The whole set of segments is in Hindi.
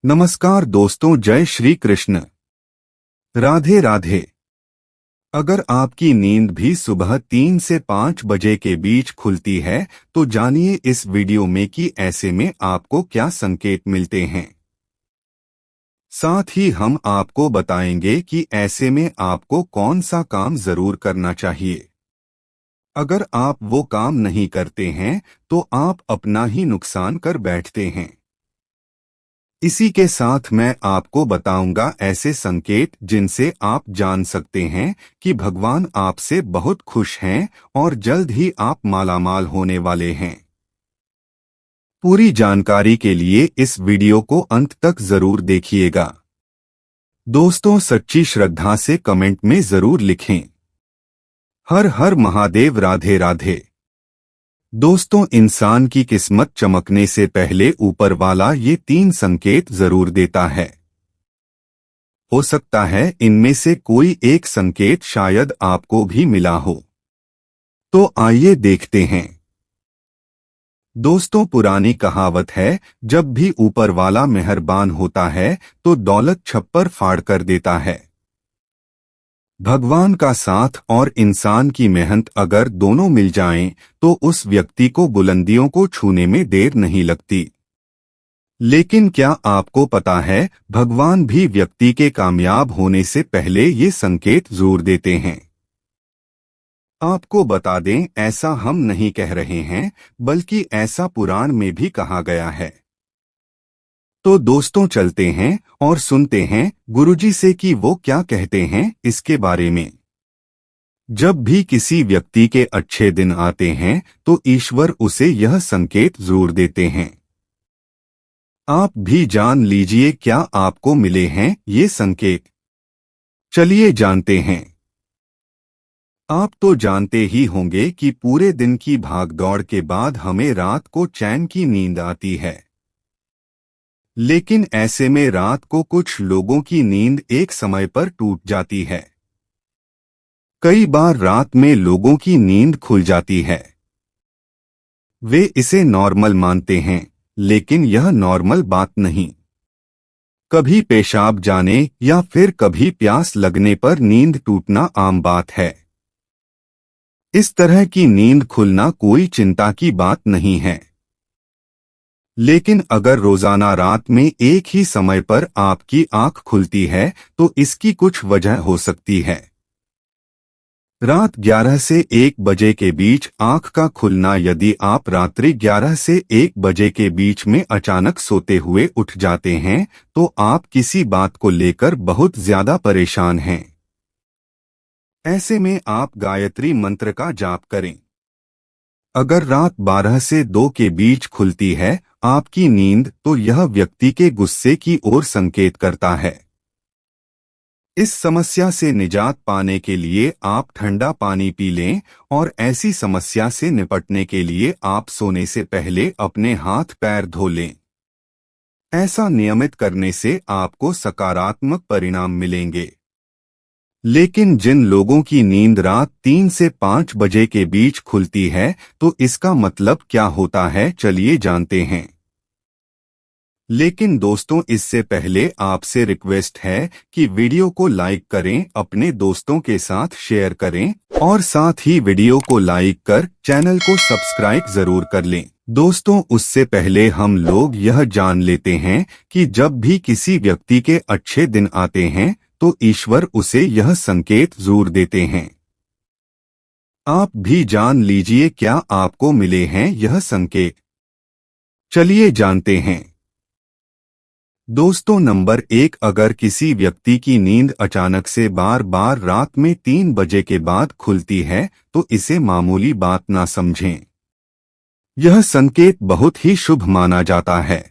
नमस्कार दोस्तों, जय श्री कृष्ण। राधे राधे। अगर आपकी नींद भी सुबह 3 से 5 बजे के बीच खुलती है तो जानिए इस वीडियो में कि ऐसे में आपको क्या संकेत मिलते हैं। साथ ही हम आपको बताएंगे कि ऐसे में आपको कौन सा काम जरूर करना चाहिए। अगर आप वो काम नहीं करते हैं तो आप अपना ही नुकसान कर बैठते हैं। इसी के साथ मैं आपको बताऊंगा ऐसे संकेत जिनसे आप जान सकते हैं कि भगवान आपसे बहुत खुश हैं और जल्द ही आप मालामाल होने वाले हैं। पूरी जानकारी के लिए इस वीडियो को अंत तक जरूर देखिएगा। दोस्तों, सच्ची श्रद्धा से कमेंट में जरूर लिखें, हर हर महादेव, राधे राधे। दोस्तों, इंसान की किस्मत चमकने से पहले ऊपर वाला ये 3 संकेत जरूर देता है। हो सकता है इनमें से कोई एक संकेत शायद आपको भी मिला हो। तो आइए देखते हैं। दोस्तों, पुरानी कहावत है, जब भी ऊपर वाला मेहरबान होता है तो दौलत छप्पर फाड़ कर देता है। भगवान का साथ और इंसान की मेहनत अगर दोनों मिल जाएं तो उस व्यक्ति को बुलंदियों को छूने में देर नहीं लगती। लेकिन क्या आपको पता है, भगवान भी व्यक्ति के कामयाब होने से पहले ये संकेत जरूर देते हैं। आपको बता दें, ऐसा हम नहीं कह रहे हैं, बल्कि ऐसा पुराण में भी कहा गया है। तो दोस्तों, चलते हैं और सुनते हैं गुरुजी से कि वो क्या कहते हैं इसके बारे में। जब भी किसी व्यक्ति के अच्छे दिन आते हैं तो ईश्वर उसे यह संकेत जरूर देते हैं। आप भी जान लीजिए क्या आपको मिले हैं ये संकेत। चलिए जानते हैं। आप तो जानते ही होंगे कि पूरे दिन की भागदौड़ के बाद हमें रात को चैन की नींद आती है। लेकिन ऐसे में रात को कुछ लोगों की नींद एक समय पर टूट जाती है। कई बार रात में लोगों की नींद खुल जाती है। वे इसे नॉर्मल मानते हैं, लेकिन यह नॉर्मल बात नहीं। कभी पेशाब जाने या फिर कभी प्यास लगने पर नींद टूटना आम बात है। इस तरह की नींद खुलना कोई चिंता की बात नहीं है। लेकिन अगर रोजाना रात में एक ही समय पर आपकी आंख खुलती है तो इसकी कुछ वजह हो सकती है। रात 11 से 1 बजे के बीच आंख का खुलना, यदि आप रात्रि 11 से 1 बजे के बीच में अचानक सोते हुए उठ जाते हैं तो आप किसी बात को लेकर बहुत ज्यादा परेशान हैं। ऐसे में आप गायत्री मंत्र का जाप करें। अगर रात 12 से 2 के बीच खुलती है आपकी नींद तो यह व्यक्ति के गुस्से की ओर संकेत करता है। इस समस्या से निजात पाने के लिए आप ठंडा पानी पी लें और ऐसी समस्या से निपटने के लिए आप सोने से पहले अपने हाथ पैर धो लें। ऐसा नियमित करने से आपको सकारात्मक परिणाम मिलेंगे। लेकिन जिन लोगों की नींद रात 3 से 5 बजे के बीच खुलती है तो इसका मतलब क्या होता है, चलिए जानते हैं। लेकिन दोस्तों, इससे पहले आपसे रिक्वेस्ट है कि वीडियो को लाइक करें, अपने दोस्तों के साथ शेयर करें और साथ ही वीडियो को लाइक कर चैनल को सब्सक्राइब जरूर कर लें। दोस्तों, उससे पहले हम लोग यह जान लेते हैं कि जब भी किसी व्यक्ति के अच्छे दिन आते हैं तो ईश्वर उसे यह संकेत जरूर देते हैं। आप भी जान लीजिए क्या आपको मिले हैं यह संकेत। चलिए जानते हैं। दोस्तों, नंबर 1, अगर किसी व्यक्ति की नींद अचानक से बार बार रात में 3 बजे के बाद खुलती है तो इसे मामूली बात ना समझें। यह संकेत बहुत ही शुभ माना जाता है।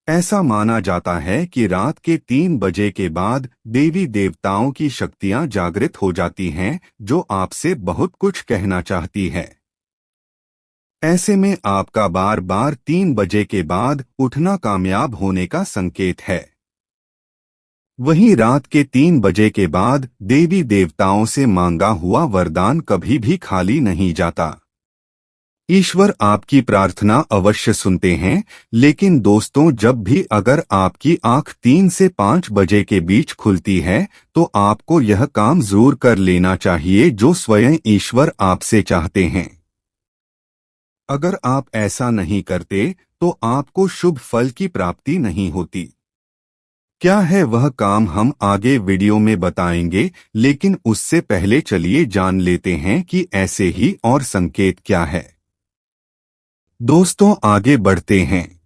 ऐसा माना जाता है कि रात के 3 बजे के बाद देवी देवताओं की शक्तियां जागृत हो जाती हैं जो आपसे बहुत कुछ कहना चाहती है। ऐसे में आपका बार बार 3 बजे के बाद उठना कामयाब होने का संकेत है। वहीं रात के 3 बजे के बाद देवी देवताओं से मांगा हुआ वरदान कभी भी खाली नहीं जाता। ईश्वर आपकी प्रार्थना अवश्य सुनते हैं, लेकिन दोस्तों जब भी अगर आपकी आंख 3 से 5 बजे के बीच खुलती है तो आपको यह काम जरूर कर लेना चाहिए जो स्वयं ईश्वर आपसे चाहते हैं। अगर आप ऐसा नहीं करते तो आपको शुभ फल की प्राप्ति नहीं होती। क्या है वह काम हम आगे वीडियो में बताएंगे, लेकिन उससे पहले चलिए जान लेते हैं कि ऐसे ही और संकेत क्या है। दोस्तों आगे बढ़ते हैं।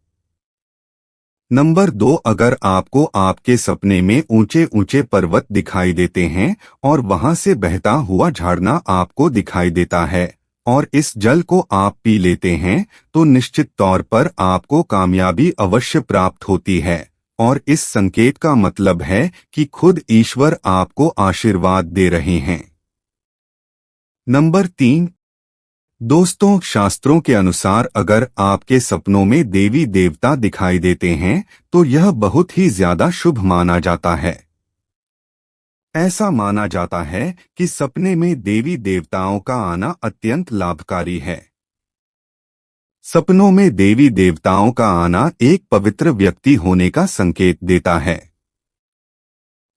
नंबर 2, अगर आपको आपके सपने में ऊंचे ऊंचे पर्वत दिखाई देते हैं और वहां से बहता हुआ झरना आपको दिखाई देता है और इस जल को आप पी लेते हैं तो निश्चित तौर पर आपको कामयाबी अवश्य प्राप्त होती है और इस संकेत का मतलब है कि खुद ईश्वर आपको आशीर्वाद दे रहे हैं। नंबर 3, दोस्तों शास्त्रों के अनुसार अगर आपके सपनों में देवी देवता दिखाई देते हैं तो यह बहुत ही ज्यादा शुभ माना जाता है। ऐसा माना जाता है कि सपने में देवी देवताओं का आना अत्यंत लाभकारी है। सपनों में देवी देवताओं का आना एक पवित्र व्यक्ति होने का संकेत देता है।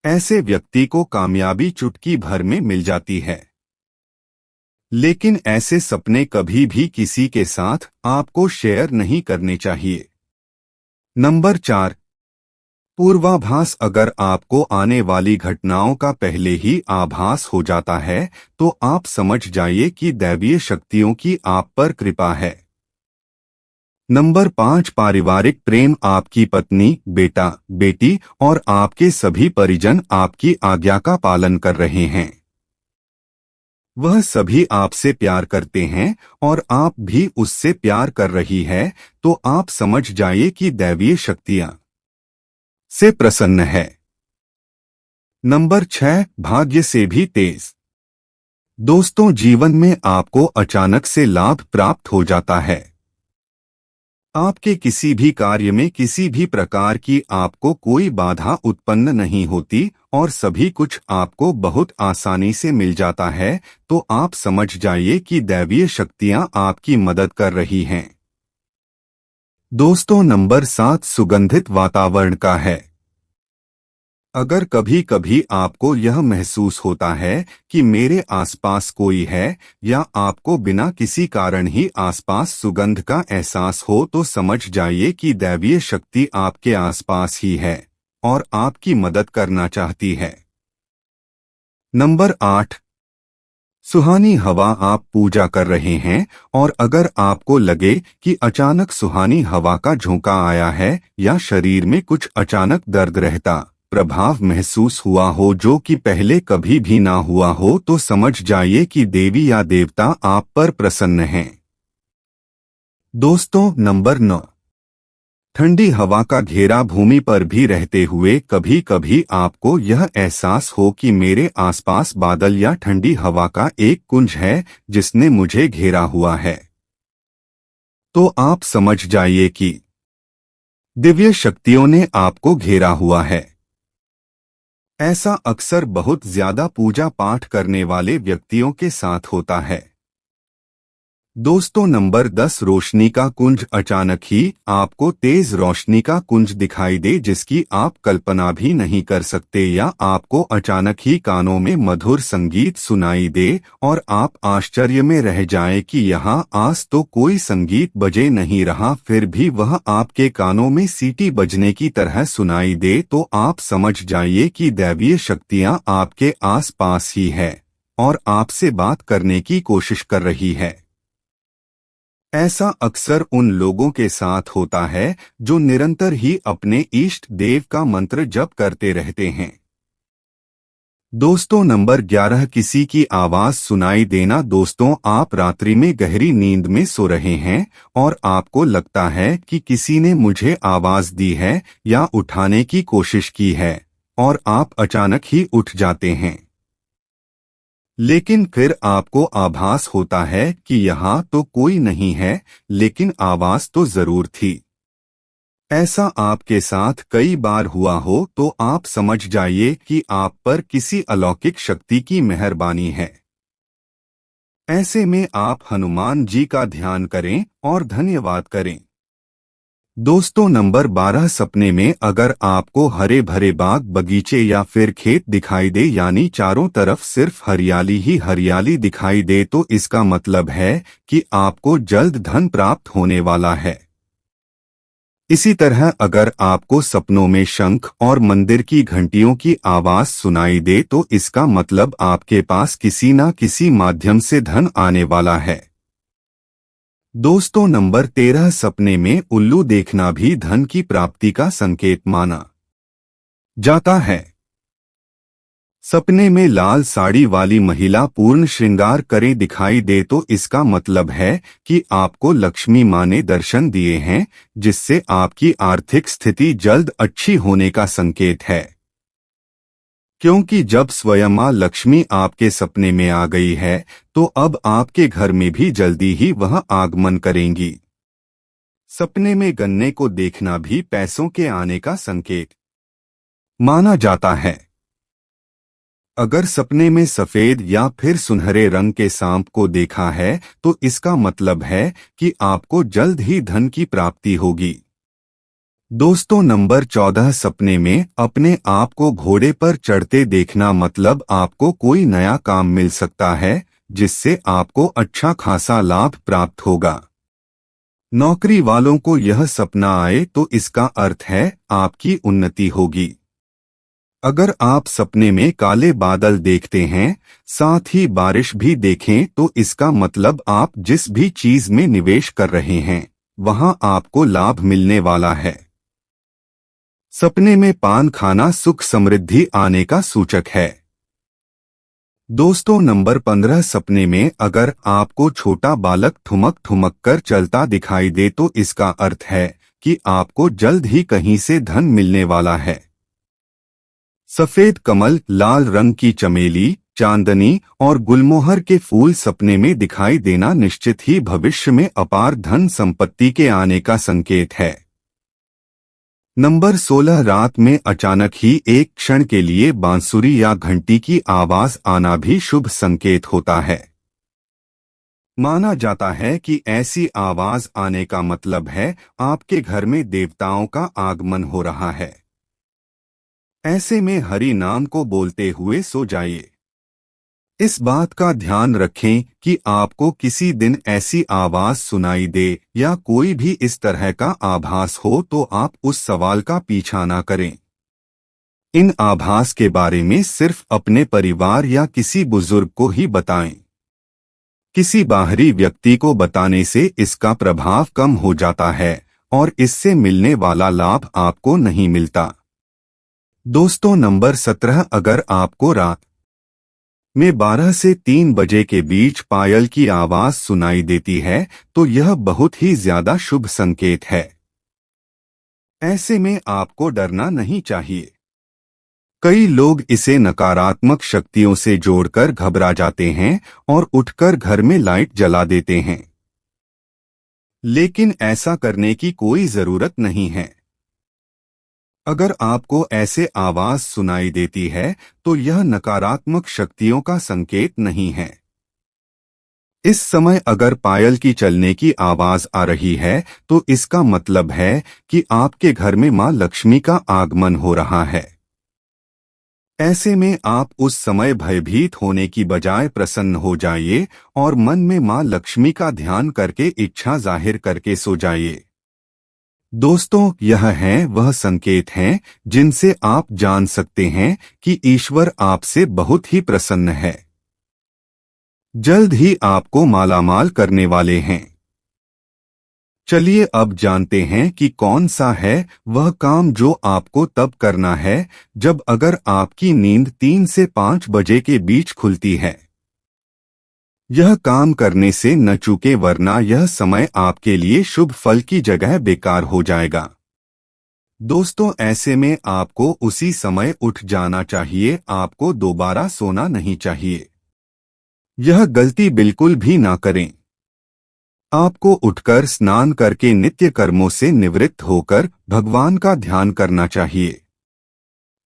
ऐसे व्यक्ति को कामयाबी चुटकी भर में मिल जाती है। लेकिन ऐसे सपने कभी भी किसी के साथ आपको शेयर नहीं करने चाहिए। नंबर 4, पूर्वाभास, अगर आपको आने वाली घटनाओं का पहले ही आभास हो जाता है तो आप समझ जाइए कि दैवीय शक्तियों की आप पर कृपा है। नंबर 5, पारिवारिक प्रेम, आपकी पत्नी, बेटा, बेटी और आपके सभी परिजन आपकी आज्ञा का पालन कर रहे हैं। वह सभी आपसे प्यार करते हैं और आप भी उससे प्यार कर रही है, तो आप समझ जाइए कि दैवीय शक्तियां से प्रसन्न है। नंबर 6, भाग्य से भी तेज, दोस्तों जीवन में आपको अचानक से लाभ प्राप्त हो जाता है। आपके किसी भी कार्य में किसी भी प्रकार की आपको कोई बाधा उत्पन्न नहीं होती और सभी कुछ आपको बहुत आसानी से मिल जाता है, तो आप समझ जाइए कि दैवीय शक्तियां आपकी मदद कर रही हैं। दोस्तों नंबर 7, सुगंधित वातावरण का है। अगर कभी कभी आपको यह महसूस होता है कि मेरे आसपास कोई है या आपको बिना किसी कारण ही आसपास सुगंध का एहसास हो तो समझ जाइए कि दैवीय शक्ति आपके आसपास ही है और आपकी मदद करना चाहती है। नंबर 8, सुहानी हवा, आप पूजा कर रहे हैं और अगर आपको लगे कि अचानक सुहानी हवा का झोंका आया है या शरीर में कुछ अचानक दर्द रहता प्रभाव महसूस हुआ हो जो कि पहले कभी भी ना हुआ हो, तो समझ जाइए कि देवी या देवता आप पर प्रसन्न हैं। दोस्तों नंबर 9, ठंडी हवा का घेरा, भूमि पर भी रहते हुए कभी कभी आपको यह एहसास हो कि मेरे आसपास बादल या ठंडी हवा का एक कुंज है जिसने मुझे घेरा हुआ है, तो आप समझ जाइए कि दिव्य शक्तियों ने आपको घेरा हुआ है। ऐसा अक्सर बहुत ज्यादा पूजा पाठ करने वाले व्यक्तियों के साथ होता है। दोस्तों नंबर 10, रोशनी का कुंज, अचानक ही आपको तेज रोशनी का कुंज दिखाई दे जिसकी आप कल्पना भी नहीं कर सकते, या आपको अचानक ही कानों में मधुर संगीत सुनाई दे और आप आश्चर्य में रह जाएं कि यहाँ आज तो कोई संगीत बजे नहीं रहा, फिर भी वह आपके कानों में सीटी बजने की तरह सुनाई दे, तो आप समझ जाइए कि दैवीय शक्तियाँ आपके आस पास ही है और आपसे बात करने की कोशिश कर रही है। ऐसा अक्सर उन लोगों के साथ होता है जो निरंतर ही अपने इष्ट देव का मंत्र जप करते रहते हैं। दोस्तों नंबर 11, किसी की आवाज सुनाई देना, दोस्तों आप रात्रि में गहरी नींद में सो रहे हैं और आपको लगता है कि किसी ने मुझे आवाज दी है या उठाने की कोशिश की है और आप अचानक ही उठ जाते हैं, लेकिन फिर आपको आभास होता है कि यहाँ तो कोई नहीं है, लेकिन आवाज तो जरूर थी। ऐसा आपके साथ कई बार हुआ हो तो आप समझ जाइए कि आप पर किसी अलौकिक शक्ति की मेहरबानी है। ऐसे में आप हनुमान जी का ध्यान करें और धन्यवाद करें। दोस्तों, नंबर 12, सपने में अगर आपको हरे भरे बाग बगीचे या फिर खेत दिखाई दे, यानी चारों तरफ सिर्फ हरियाली ही हरियाली दिखाई दे, तो इसका मतलब है कि आपको जल्द धन प्राप्त होने वाला है। इसी तरह अगर आपको सपनों में शंख और मंदिर की घंटियों की आवाज सुनाई दे, तो इसका मतलब आपके पास किसी न किसी माध्यम से धन आने वाला है। दोस्तों, नंबर 13, सपने में उल्लू देखना भी धन की प्राप्ति का संकेत माना जाता है। सपने में लाल साड़ी वाली महिला पूर्ण श्रृंगार करे दिखाई दे, तो इसका मतलब है कि आपको लक्ष्मी माँ ने दर्शन दिए हैं, जिससे आपकी आर्थिक स्थिति जल्द अच्छी होने का संकेत है। क्योंकि जब स्वयं माँ लक्ष्मी आपके सपने में आ गई है, तो अब आपके घर में भी जल्दी ही वह आगमन करेंगी। सपने में गन्ने को देखना भी पैसों के आने का संकेत माना जाता है। अगर सपने में सफेद या फिर सुनहरे रंग के सांप को देखा है, तो इसका मतलब है कि आपको जल्द ही धन की प्राप्ति होगी। दोस्तों, नंबर 14, सपने में अपने आप को घोड़े पर चढ़ते देखना मतलब आपको कोई नया काम मिल सकता है, जिससे आपको अच्छा खासा लाभ प्राप्त होगा। नौकरी वालों को यह सपना आए तो इसका अर्थ है आपकी उन्नति होगी। अगर आप सपने में काले बादल देखते हैं, साथ ही बारिश भी देखें, तो इसका मतलब आप जिस भी चीज में निवेश कर रहे हैं, वहां आपको लाभ मिलने वाला है। सपने में पान खाना सुख समृद्धि आने का सूचक है। दोस्तों, नंबर 15, सपने में अगर आपको छोटा बालक ठुमक ठुमक कर चलता दिखाई दे, तो इसका अर्थ है कि आपको जल्द ही कहीं से धन मिलने वाला है। सफेद कमल, लाल रंग की चमेली, चांदनी और गुलमोहर के फूल सपने में दिखाई देना निश्चित ही भविष्य में अपार धन संपत्ति के आने का संकेत है। नंबर 16, रात में अचानक ही एक क्षण के लिए बांसुरी या घंटी की आवाज आना भी शुभ संकेत होता है। माना जाता है कि ऐसी आवाज आने का मतलब है आपके घर में देवताओं का आगमन हो रहा है। ऐसे में हरि नाम को बोलते हुए सो जाइए। इस बात का ध्यान रखें कि आपको किसी दिन ऐसी आवाज सुनाई दे या कोई भी इस तरह का आभास हो, तो आप उस सवाल का पीछा न करें। इन आभास के बारे में सिर्फ अपने परिवार या किसी बुजुर्ग को ही बताएं। किसी बाहरी व्यक्ति को बताने से इसका प्रभाव कम हो जाता है और इससे मिलने वाला लाभ आपको नहीं मिलता। दोस्तों, नंबर 17, अगर आपको रात में 12 से 3 बजे के बीच पायल की आवाज सुनाई देती है, तो यह बहुत ही ज्यादा शुभ संकेत है। ऐसे में आपको डरना नहीं चाहिए। कई लोग इसे नकारात्मक शक्तियों से जोड़कर घबरा जाते हैं और उठकर घर में लाइट जला देते हैं, लेकिन ऐसा करने की कोई जरूरत नहीं है। अगर आपको ऐसे आवाज सुनाई देती है, तो यह नकारात्मक शक्तियों का संकेत नहीं है। इस समय अगर पायल की चलने की आवाज आ रही है, तो इसका मतलब है कि आपके घर में मां लक्ष्मी का आगमन हो रहा है। ऐसे में आप उस समय भयभीत होने की बजाय प्रसन्न हो जाइए और मन में मां लक्ष्मी का ध्यान करके इच्छा जाहिर करके सो जाइए। दोस्तों, यह है वह संकेत हैं जिनसे आप जान सकते हैं कि ईश्वर आपसे बहुत ही प्रसन्न है। जल्द ही आपको मालामाल करने वाले हैं। चलिए अब जानते हैं कि कौन सा है वह काम जो आपको तब करना है जब अगर आपकी नींद 3 से 5 बजे के बीच खुलती है। यह काम करने से न चूके, वरना यह समय आपके लिए शुभ फल की जगह बेकार हो जाएगा। दोस्तों, ऐसे में आपको उसी समय उठ जाना चाहिए, आपको दोबारा सोना नहीं चाहिए। यह गलती बिल्कुल भी ना करें। आपको उठकर स्नान करके नित्य कर्मों से निवृत्त होकर भगवान का ध्यान करना चाहिए,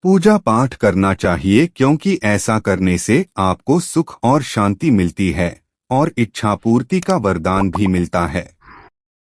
पूजा पाठ करना चाहिए, क्योंकि ऐसा करने से आपको सुख और शांति मिलती है और इच्छापूर्ति का वरदान भी मिलता है।